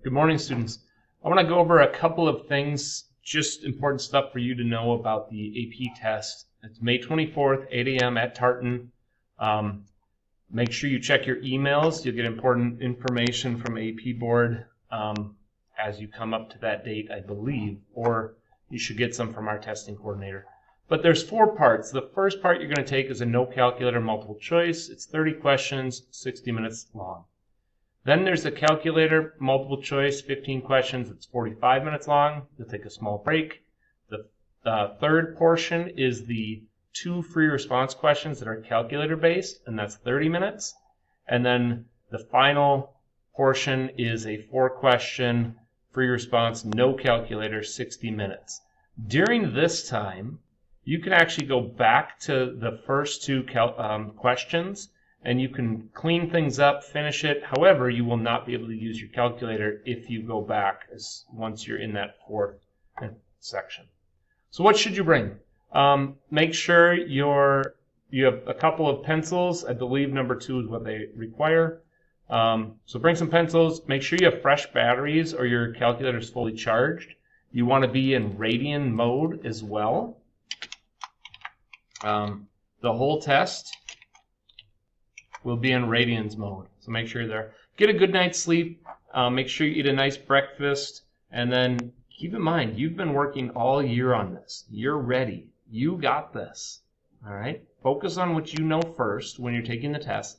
Good morning, students. I want to go over a couple of things, just important stuff for you to know about the AP test. It's May 24th, 8 a.m. at Tartan. Make sure you check your emails. You'll get important information from AP Board as you come up to that date, I believe, or you should get some from our testing coordinator. But there's 4 parts. The first part you're going to take is a no calculator multiple choice. It's 30 questions, 60 minutes long. Then there's the calculator multiple choice, 15 questions. It's 45 minutes long. You'll take a small break. The third portion is the 2 free response questions that are calculator based, and that's 30 minutes. And then the final portion is a 4-question free response, no calculator, 60 minutes. During this time, you can actually go back to the first 2 questions, and you can clean things up, finish it. However, you will not be able to use your calculator if you go back once you're in that 4th section. So what should you bring? Make sure you have a couple of pencils. I believe number 2 is what they require. So bring some pencils. Make sure you have fresh batteries or your calculator is fully charged. You want to be in radian mode as well. The whole test will be in radians mode, so make sure you're there. Get a good night's sleep. Make sure you eat a nice breakfast, and then keep in mind, you've been working all year on this. You're ready. You got this. All right? Focus on what you know first when you're taking the test.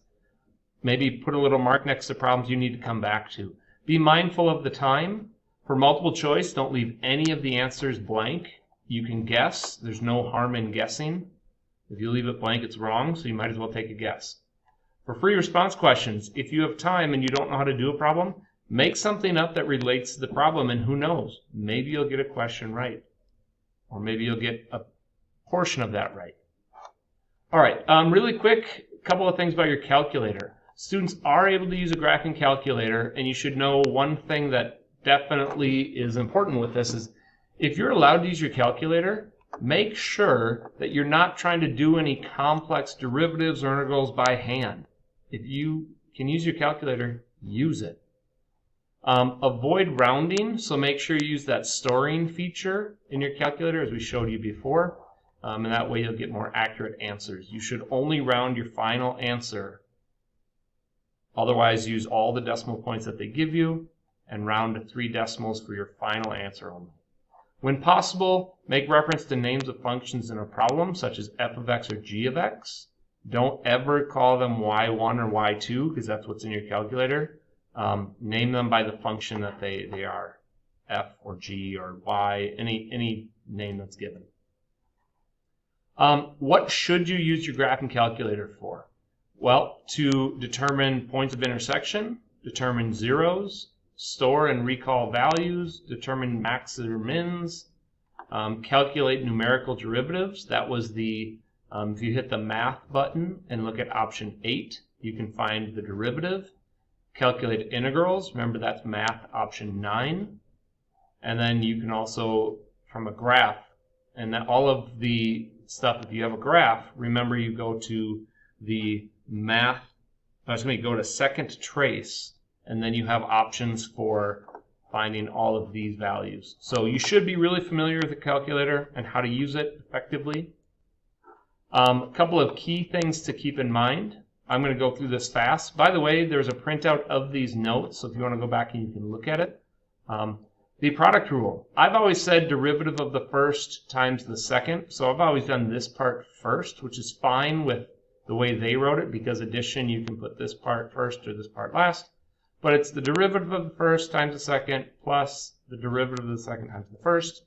Maybe put a little mark next to problems you need to come back to. Be mindful of the time. For multiple choice, don't leave any of the answers blank. You can guess. There's no harm in guessing. If you leave it blank, it's wrong, so you might as well take a guess. For free response questions, if you have time and you don't know how to do a problem, make something up that relates to the problem, and who knows, maybe you'll get a question right. Or maybe you'll get a portion of that right. All right, really quick, a couple of things about your calculator. Students are able to use a graphing calculator, and you should know one thing that definitely is important with this is if you're allowed to use your calculator, make sure that you're not trying to do any complex derivatives or integrals by hand. If you can use your calculator, use it. Avoid rounding, so make sure you use that storing feature in your calculator as we showed you before, and that way you'll get more accurate answers. You should only round your final answer. Otherwise, use all the decimal points that they give you and round to 3 decimals for your final answer only. When possible, make reference to names of functions in a problem, such as f of x or g of x. Don't ever call them y1 or y2, because that's what's in your calculator. Name them by the function that they are, f or g or y, any name that's given. What should you use your graphing calculator for? Well, to determine points of intersection, determine zeros, store and recall values, determine maxes or mins, calculate numerical derivatives. That was the, if you hit the math button and look at option 8, you can find the derivative. Calculate integrals, remember that's math option 9. And then you can also, from a graph, and that all of the stuff, if you have a graph, remember you go to the math, go to second trace, and then you have options for finding all of these values. So you should be really familiar with the calculator and how to use it effectively. A couple of key things to keep in mind. I'm going to go through this fast. By the way, there's a printout of these notes, so if you want to go back and you can look at it. The product rule. I've always said derivative of the first times the second, so I've always done this part first, which is fine with the way they wrote it, because addition, you can put this part first or this part last. But it's the derivative of the first times the second plus the derivative of the second times the first.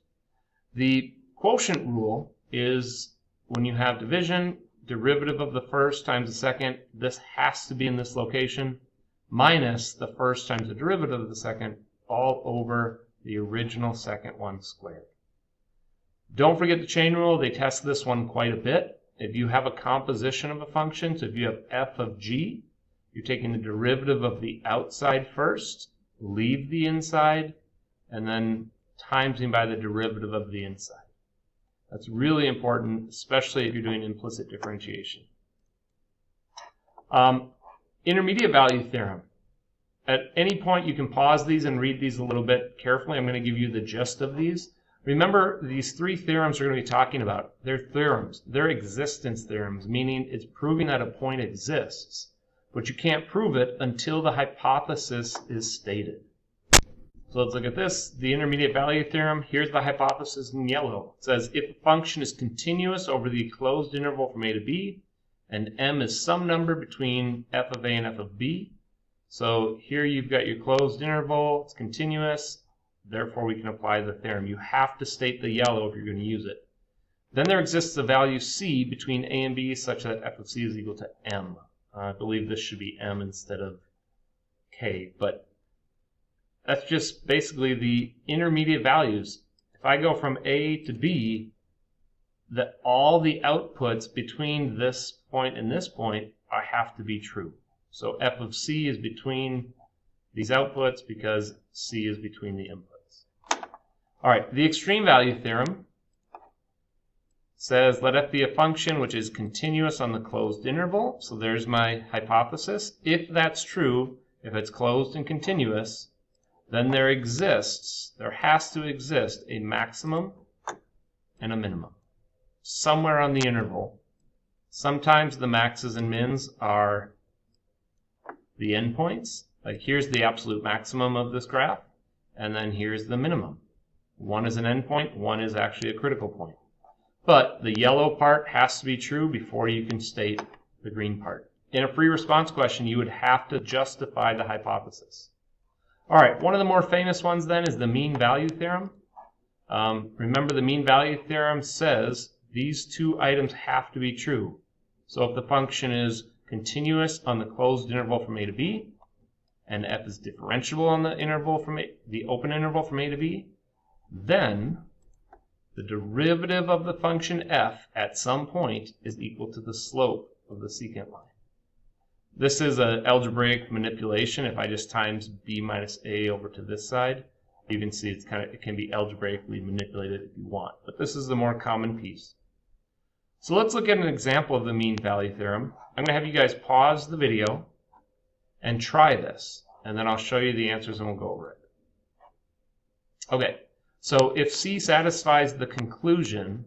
The quotient rule is when you have division, derivative of the first times the second, this has to be in this location, minus the first times the derivative of the second, all over the original second one squared. Don't forget the chain rule. They test this one quite a bit. If you have a composition of a function, so if you have f of g, you're taking the derivative of the outside first, leave the inside, and then timesing by the derivative of the inside. That's really important, especially if you're doing implicit differentiation. Intermediate value theorem. At any point, you can pause these and read these a little bit carefully. I'm going to give you the gist of these. Remember, these three theorems we're going to be talking about, they're theorems. They're existence theorems, meaning it's proving that a point exists. But you can't prove it until the hypothesis is stated. So let's look at this. The intermediate value theorem, here's the hypothesis in yellow. It says if a function is continuous over the closed interval from a to b, and m is some number between f of a and f of b. So here you've got your closed interval, it's continuous, therefore we can apply the theorem. You have to state the yellow if you're going to use it. Then there exists a value c between a and b such that f of c is equal to m. I believe this should be m instead of k, but that's just basically the intermediate values. If I go from A to B, that all the outputs between this point and this point have to be true. So f of c is between these outputs because c is between the inputs. All right, the extreme value theorem says let f be a function which is continuous on the closed interval. So there's my hypothesis. If that's true, if it's closed and continuous, then there has to exist a maximum and a minimum somewhere on the interval. Sometimes the maxes and mins are the endpoints. Like here's the absolute maximum of this graph, and then here's the minimum. One is an endpoint, one is actually a critical point. But the yellow part has to be true before you can state the green part. In a free response question, you would have to justify the hypothesis. All right, one of the more famous ones then is the mean value theorem. Remember, the mean value theorem says these two items have to be true. So if the function is continuous on the closed interval from a to b, and f is differentiable on the interval from the open interval from a to b, then the derivative of the function f at some point is equal to the slope of the secant line. This is an algebraic manipulation. If I just times b minus a over to this side, you can see it can be algebraically manipulated if you want. But this is the more common piece. So let's look at an example of the mean value theorem. I'm going to have you guys pause the video and try this, and then I'll show you the answers and we'll go over it. Okay, so if C satisfies the conclusion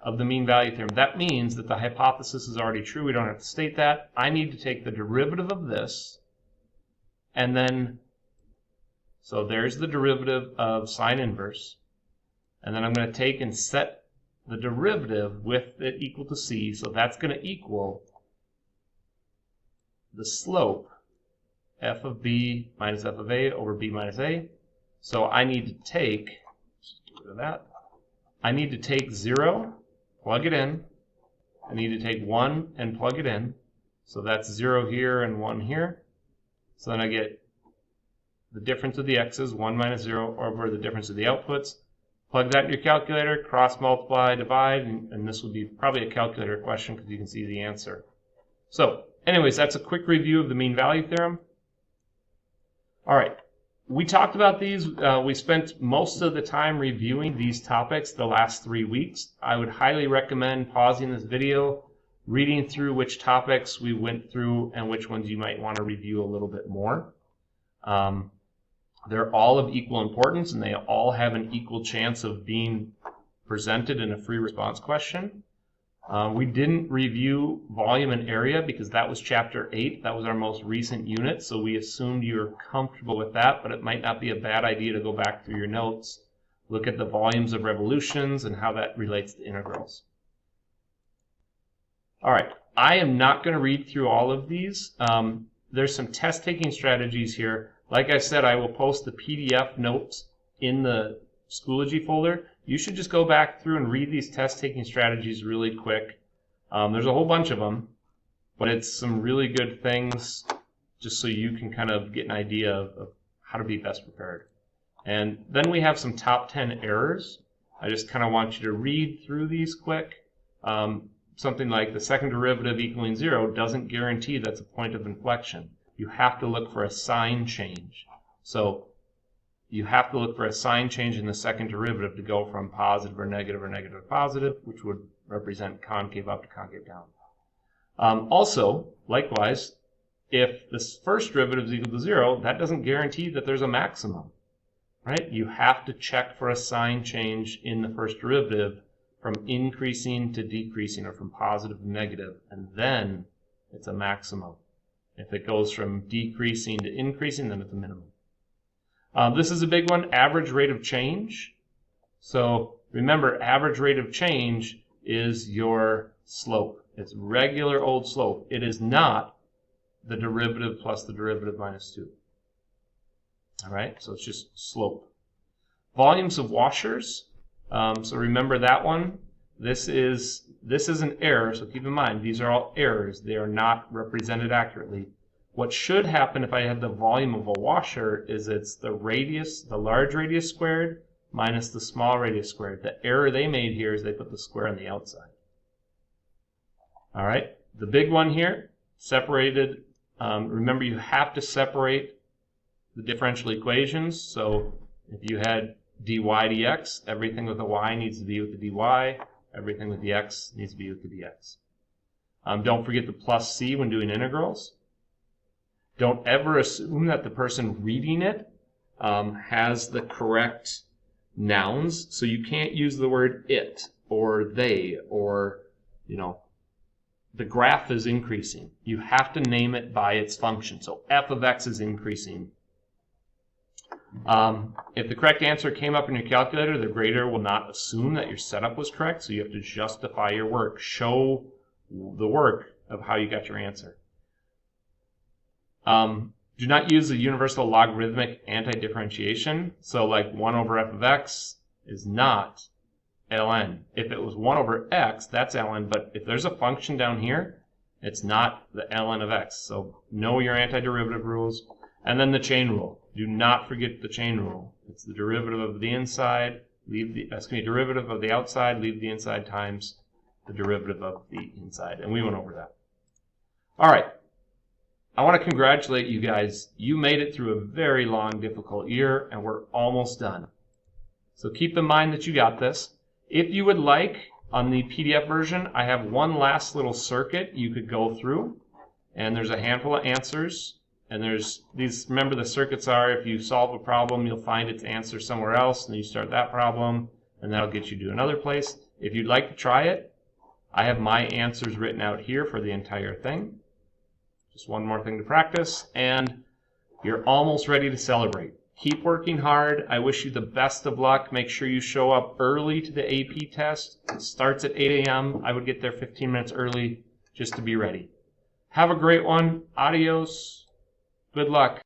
of the mean value theorem, that means that the hypothesis is already true. We don't have to state that. I need to take the derivative of this, and then, so there's the derivative of sine inverse, and then I'm going to take and set the derivative with it equal to C, so that's going to equal the slope f of b minus f of a over b minus a. So I need to take, just get rid of that, I need to take 0, plug it in. I need to take 1 and plug it in. So that's 0 here and 1 here. So then I get the difference of the x's, 1 minus 0, over the difference of the outputs. Plug that in your calculator, cross multiply, divide, and this would be probably a calculator question because you can see the answer. So anyways, that's a quick review of the mean value theorem. All right, we talked about these. We spent most of the time reviewing these topics the last 3 weeks. I would highly recommend pausing this video, reading through which topics we went through and which ones you might want to review a little bit more. They're all of equal importance, and they all have an equal chance of being presented in a free response question. We didn't review volume and area because that was chapter 8. That was our most recent unit, so we assumed you were comfortable with that, but it might not be a bad idea to go back through your notes, look at the volumes of revolutions and how that relates to integrals. All right, I am not going to read through all of these. There's some test-taking strategies here. Like I said, I will post the PDF notes in the Schoology folder. You should just go back through and read these test-taking strategies really quick. There's a whole bunch of them, but it's some really good things just so you can kind of get an idea of how to be best prepared. And then we have some top 10 errors. I just kind of want you to read through these quick. Something like the second derivative equaling 0 doesn't guarantee that's a point of inflection. You have to look for a sign change. So you have to look for a sign change in the second derivative to go from positive or negative to positive, which would represent concave up to concave down. Also, likewise, if this first derivative is equal to 0, that doesn't guarantee that there's a maximum, right? You have to check for a sign change in the first derivative from increasing to decreasing, or from positive to negative, and then it's a maximum. If it goes from decreasing to increasing, then it's a minimum. This is a big one, average rate of change. So remember, average rate of change is your slope. It's regular old slope. It is not the derivative plus the derivative minus 2. All right, so it's just slope. Volumes of washers. So remember that one. This is an error, so keep in mind, these are all errors. They are not represented accurately. What should happen if I had the volume of a washer is it's the radius, the large radius squared, minus the small radius squared. The error they made here is they put the square on the outside. All right, the big one here, separated. Remember, you have to separate the differential equations. So if you had dy dx, everything with the y needs to be with the dy. Everything with the x needs to be with the dx. Don't forget the plus c when doing integrals. Don't ever assume that the person reading it has the correct nouns. So you can't use the word it or they or, the graph is increasing. You have to name it by its function. So f of x is increasing. If the correct answer came up in your calculator, the grader will not assume that your setup was correct, so you have to justify your work. Show the work of how you got your answer. Do not use the universal logarithmic anti-differentiation. So like 1 over f of x is not ln. If it was 1 over x, that's ln, but if there's a function down here, it's not the ln of x. So know your antiderivative rules. And then the chain rule. Do not forget the chain rule. It's the derivative of the inside, derivative of the outside, leave the inside times the derivative of the inside. And we went over that. All right. I want to congratulate you guys. You made it through a very long, difficult year, and we're almost done. So keep in mind that you got this. If you would like, on the PDF version, I have one last little circuit you could go through, and there's a handful of answers. And there's these, remember the circuits are, if you solve a problem, you'll find its answer somewhere else, and you start that problem, and that'll get you to another place. If you'd like to try it, I have my answers written out here for the entire thing. Just one more thing to practice, and you're almost ready to celebrate. Keep working hard. I wish you the best of luck. Make sure you show up early to the AP test. It starts at 8 a.m. I would get there 15 minutes early just to be ready. Have a great one. Adios. Good luck.